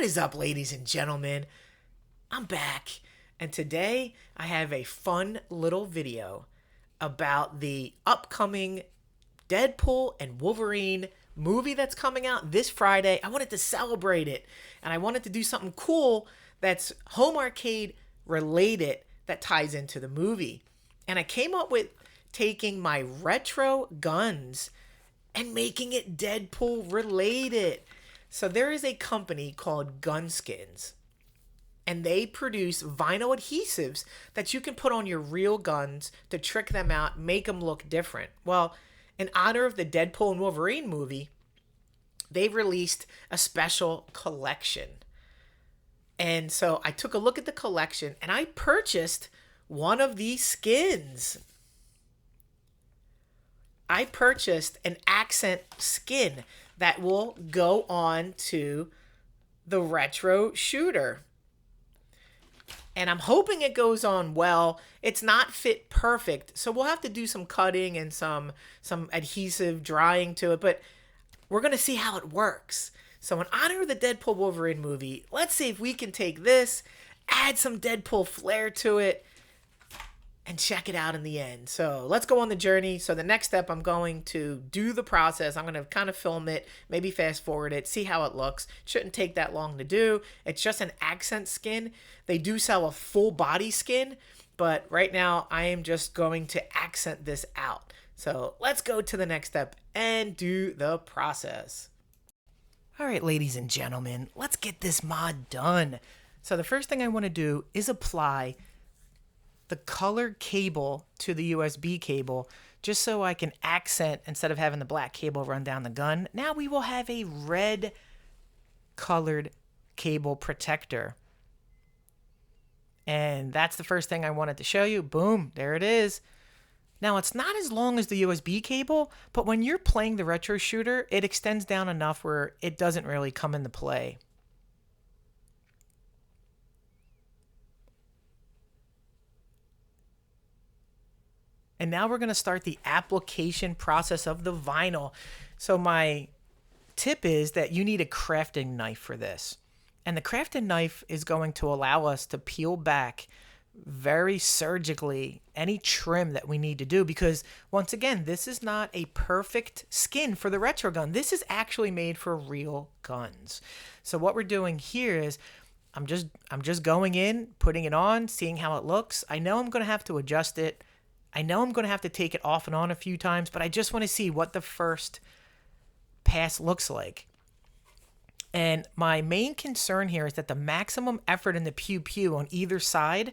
is up, ladies and gentlemen? I'm back, and today I have a fun little video about the upcoming Deadpool and Wolverine movie that's coming out this Friday. I wanted to celebrate it, and I wanted to do something cool that's home arcade related that ties into the movie. And I came up with taking my retro guns and making it Deadpool related. So there is a company called GunSkins, and they produce vinyl adhesives that you can put on your real guns to trick them out, make them look different. Well, in honor of the Deadpool and Wolverine movie, they released a special collection. And so I took a look at the collection and I purchased one of these skins. I purchased an accent skin that will go on to the retro shooter. And I'm hoping it goes on well. It's not fit perfect, so we'll have to do some cutting and some adhesive drying to it, but we're going to see how it works. So in honor of the Deadpool Wolverine movie, let's see if we can take this, add some Deadpool flair to it, and check it out in the end. So let's go on the journey. So the next step, I'm going to do the process. I'm going to kind of film it, maybe fast forward it, see how it looks. Shouldn't take that long to do. It's just an accent skin. They do sell a full body skin, but right now I am just going to accent this out. So let's go to the next step and do the process. All right, ladies and gentlemen, let's get this mod done. So the first thing I want to do is apply the colored cable to the USB cable, just so I can accent instead of having the black cable run down the gun. Now we will have a red colored cable protector. And that's the first thing I wanted to show you. Boom, there it is. Now it's not as long as the USB cable, but when you're playing the retro shooter, it extends down enough where it doesn't really come into play. And now we're going to start the application process of the vinyl. So my tip is that you need a crafting knife for this. And the crafting knife is going to allow us to peel back very surgically any trim that we need to do, because once again, this is not a perfect skin for the retro gun. This is actually made for real guns. So what we're doing here is I'm just going in, putting it on, seeing how it looks. I know I'm going to have to adjust it. I know I'm going to have to take it off and on a few times, but I just want to see what the first pass looks like. And my main concern here is that the maximum effort in the pew-pew on either side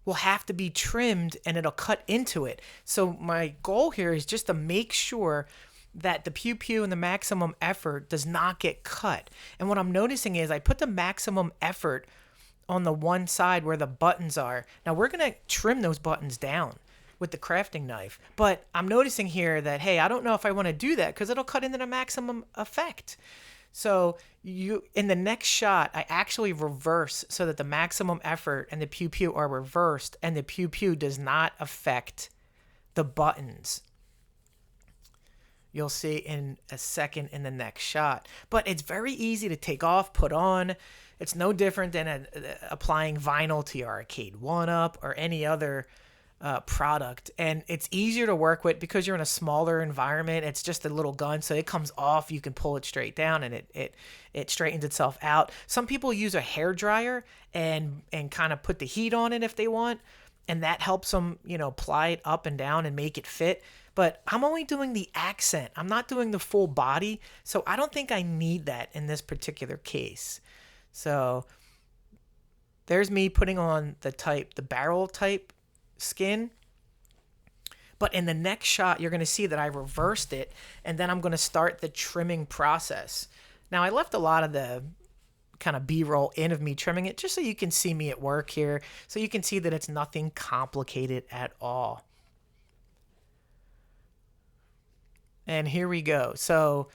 will have to be trimmed and it'll cut into it. So my goal here is just to make sure that the pew-pew and the maximum effort does not get cut. And what I'm noticing is I put the maximum effort on the one side where the buttons are. Now we're going to trim those buttons down with the crafting knife, but I'm noticing here that, hey, I don't know if I want to do that because it'll cut into the maximum effect. So in the next shot, I actually reverse so that the maximum effort and the pew-pew are reversed and the pew-pew does not affect the buttons. You'll see in a second in the next shot, but it's very easy to take off, put on. It's no different than applying vinyl to your arcade 1-up or any other product, and it's easier to work with because you're in a smaller environment. It's just a little gun, so it comes off, you can pull it straight down and it straightens itself out. Some people use a hair dryer and kind of put the heat on it if they want, and that helps them, apply it up and down and make it fit. But I'm only doing the accent. I'm not doing the full body, so I don't think I need that in this particular case. So there's me putting on the barrel type skin, but in the next shot you're going to see that I reversed it, and then I'm going to start the trimming process. Now I left a lot of the kind of b-roll in of me trimming it just so you can see me at work here, so you can see that it's nothing complicated at all. And here we go. So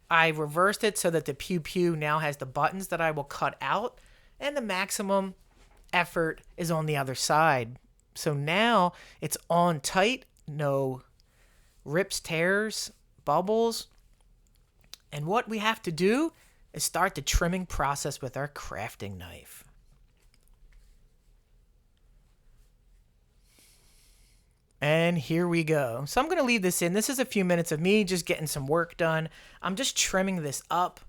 I reversed it so that the pew-pew now has the buttons that I will cut out, and the maximum effort is on the other side. So now it's on tight, no rips, tears, bubbles. And what we have to do is start the trimming process with our crafting knife. And here we go. So I'm going to leave this in. This is a few minutes of me just getting some work done. I'm just trimming this up.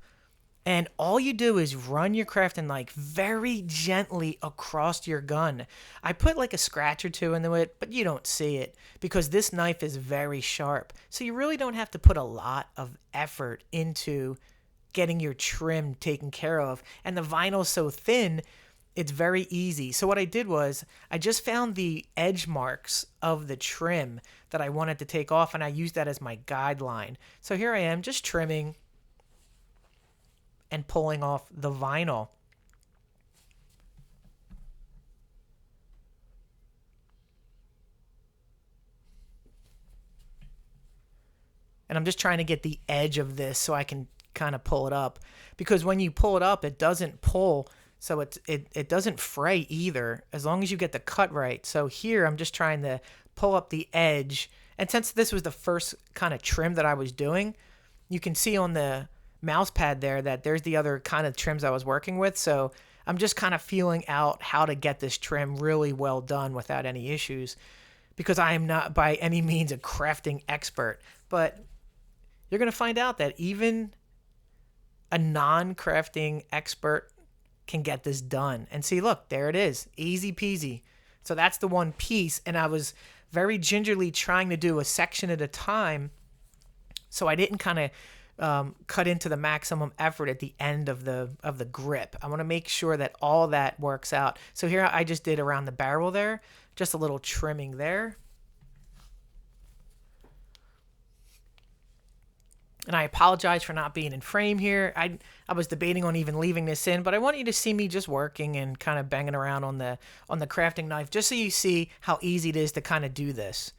And all you do is run your crafting knife very gently across your gun. I put like a scratch or two into it, but you don't see it because this knife is very sharp. So you really don't have to put a lot of effort into getting your trim taken care of. And the vinyl's so thin, it's very easy. So what I did was I just found the edge marks of the trim that I wanted to take off, and I used that as my guideline. So here I am just trimming and pulling off the vinyl. And I'm just trying to get the edge of this so I can kind of pull it up. Because when you pull it up, it doesn't pull, so it doesn't fray either, as long as you get the cut right. So here I'm just trying to pull up the edge. And since this was the first kind of trim that I was doing, you can see on the mouse pad there that there's the other kind of trims I was working with. So I'm just kind of feeling out how to get this trim really well done without any issues, because I am not by any means a crafting expert. But you're going to find out that even a non-crafting expert can get this done. And see, look, there it is. Easy peasy. So that's the one piece. And I was very gingerly trying to do a section at a time, so I didn't kind of cut into the maximum effort at the end of the grip. I want to make sure that all that works out. So here I just did around the barrel there, just a little trimming there. And I apologize for not being in frame here. I was debating on even leaving this in, but I want you to see me just working and kind of banging around on the crafting knife, just so you see how easy it is to kind of do this.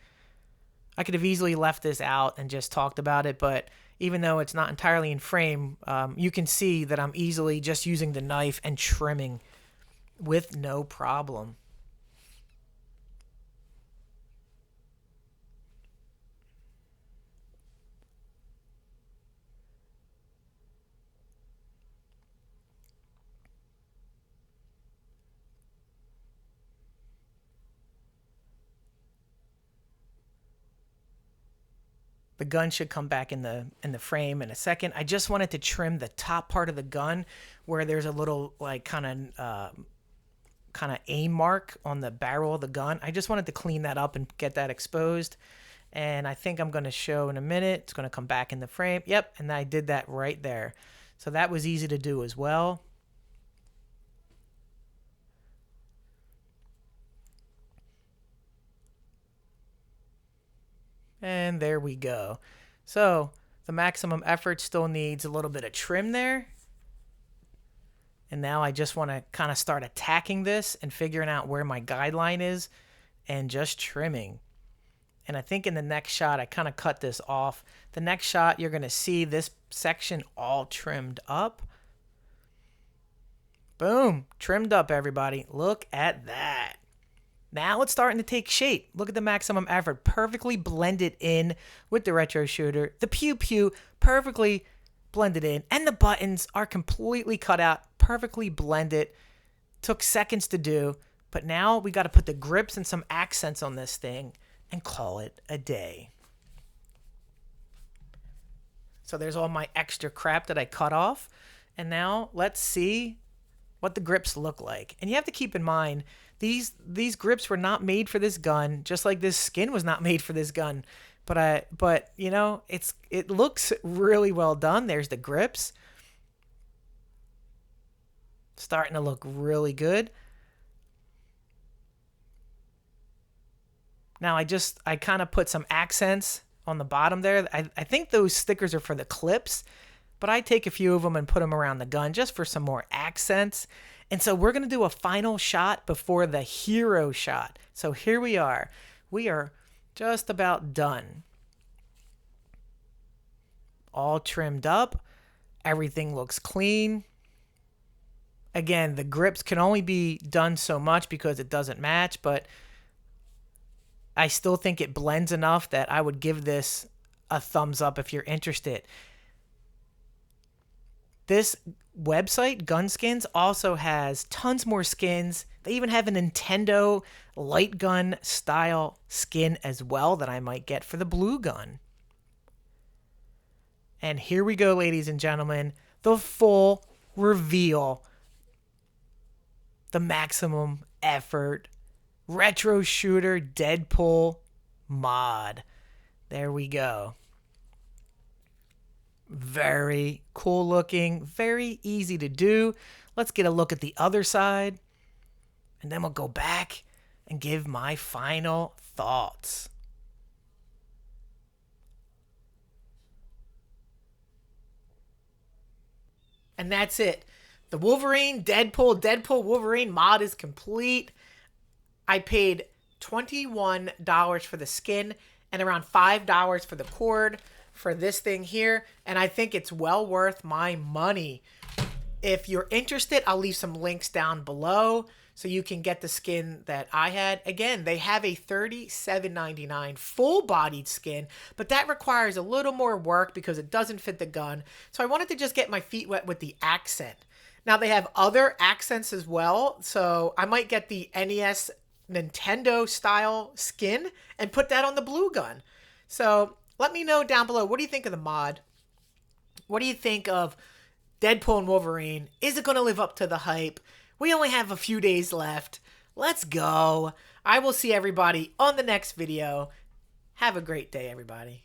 I could have easily left this out and just talked about it, but even though it's not entirely in frame, you can see that I'm easily just using the knife and trimming with no problem. The gun should come back in the frame in a second. I just wanted to trim the top part of the gun where there's a little like kind of aim mark on the barrel of the gun. I just wanted to clean that up and get that exposed. And I think I'm going to show in a minute. It's going to come back in the frame. Yep, and I did that right there. So that was easy to do as well. And there we go. So the maximum effort still needs a little bit of trim there. And now I just want to kind of start attacking this and figuring out where my guideline is and just trimming. And I think in the next shot, I kind of cut this off. The next shot, you're going to see this section all trimmed up. Boom, trimmed up, everybody. Look at that. Now it's starting to take shape. Look at the maximum effort. Perfectly blended in with the retro shooter. The pew pew perfectly blended in. And the buttons are completely cut out. Perfectly blended. Took seconds to do. But now we got to put the grips and some accents on this thing and call it a day. So there's all my extra crap that I cut off. And now let's see what the grips look like. And you have to keep in mind, these grips were not made for this gun, just like this skin was not made for this gun. But you know, it looks really well done. There's the grips. Starting to look really good. Now I kind of put some accents on the bottom there. I think those stickers are for the clips, but I take a few of them and put them around the gun just for some more accents. And so we're going to do a final shot before the hero shot. So here we are. We are just about done. All trimmed up. Everything looks clean. Again, the grips can only be done so much because it doesn't match, but I still think it blends enough that I would give this a thumbs up if you're interested. This website, GunSkins, also has tons more skins. They even have a Nintendo light gun style skin as well that I might get for the blue gun. And here we go, ladies and gentlemen, the full reveal. The maximum effort retro shooter Deadpool mod. There we go. Very cool looking, very easy to do. Let's get a look at the other side, and then we'll go back and give my final thoughts. And that's it. The Wolverine, Deadpool, Wolverine mod is complete. I paid $21 for the skin and around $5 for the cord for this thing here, and I think it's well worth my money. If you're interested, I'll leave some links down below so you can get the skin that I had. Again, they have a $37.99 full-bodied skin, but that requires a little more work because it doesn't fit the gun. So I wanted to just get my feet wet with the accent. Now they have other accents as well, so I might get the NES Nintendo style skin and put that on the blue gun. So let me know down below, what do you think of the mod? What do you think of Deadpool and Wolverine? Is it going to live up to the hype? We only have a few days left. Let's go. I will see everybody on the next video. Have a great day, everybody.